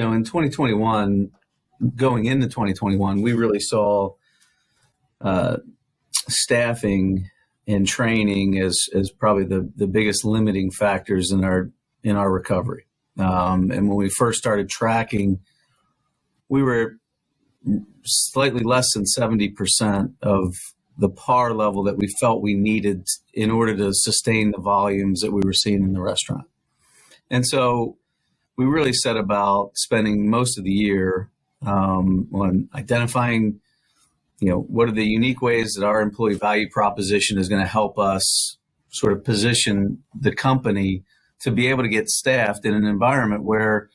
in 2021, going into 2021, we really saw staffing and training as probably the biggest limiting factors in our recovery. And when we first started tracking, we were slightly less than 70% of the par level that we felt we needed in order to sustain the volumes that we were seeing in the restaurant. And so we really set about spending most of the year on identifying, what are the unique ways that our employee value proposition is going to help us sort of position the company to be able to get staffed in an environment where,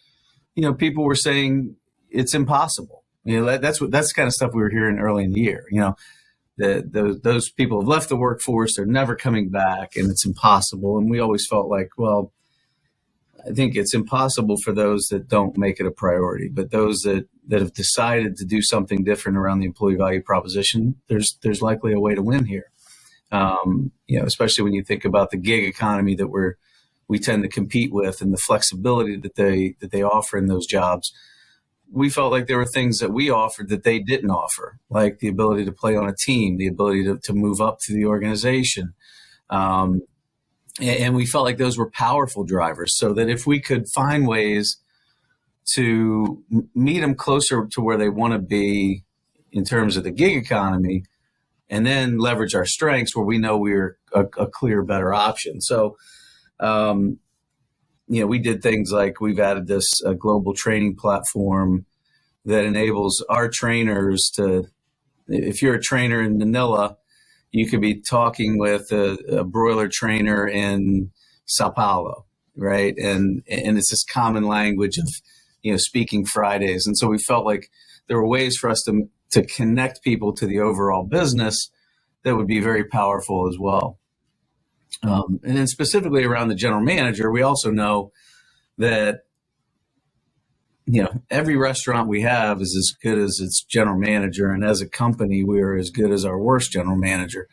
people were saying it's impossible. That's the kind of stuff we were hearing early in the year. Those people have left the workforce, they're never coming back, and it's impossible. And we always felt like, well, I think it's impossible for those that don't make it a priority, but those that have decided to do something different around the employee value proposition, there's likely a way to win here. Especially when you think about the gig economy that we tend to compete with and the flexibility that they offer in those jobs. We felt like there were things that we offered that they didn't offer, like the ability to play on a team, the ability to move up through the organization. And we felt like those were powerful drivers, so that if we could find ways to meet them closer to where they want to be in terms of the gig economy, and then leverage our strengths where we know we're a clear, better option. So, we did things like we've added this global training platform that enables our trainers to, if you're a trainer in Manila, you could be talking with a broiler trainer in Sao Paulo, right? And it's this common language of, speaking Fridays. And so we felt like there were ways for us to connect people to the overall business that would be very powerful as well. And then specifically around the general manager, we also know that, every restaurant we have is as good as its general manager. And as a company, we're as good as our worst general manager.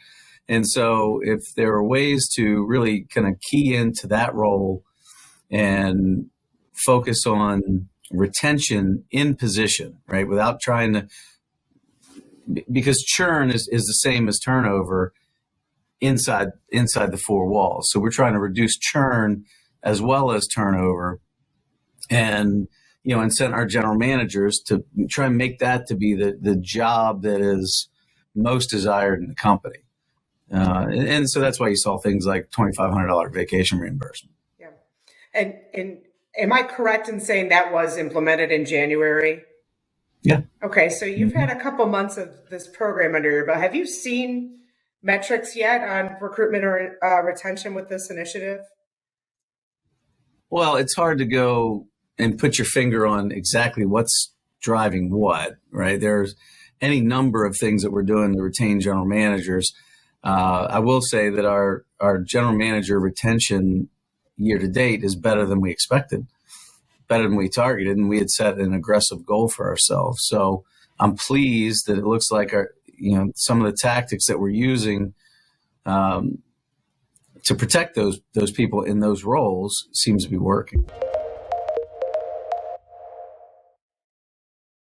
And so if there are ways to really kind of key into that role and focus on retention in position, right, without trying to, because churn is the same as turnover inside the four walls. So we're trying to reduce churn as well as turnover, and incent our general managers to try and make that to be the job that is most desired in the company. And so that's why you saw things like $2,500 vacation reimbursement. Yeah. And am I correct in saying that was implemented in January? Yeah. Okay. So you've had a couple months of this program under your belt. Have you seen metrics yet on recruitment or retention with this initiative? Well, it's hard to go and put your finger on exactly what's driving what, right? There's any number of things that we're doing to retain general managers. I will say that our general manager retention year to date is better than we expected, better than we targeted, and we had set an aggressive goal for ourselves. So I'm pleased that it looks like some of the tactics that we're using to protect those people in those roles seems to be working.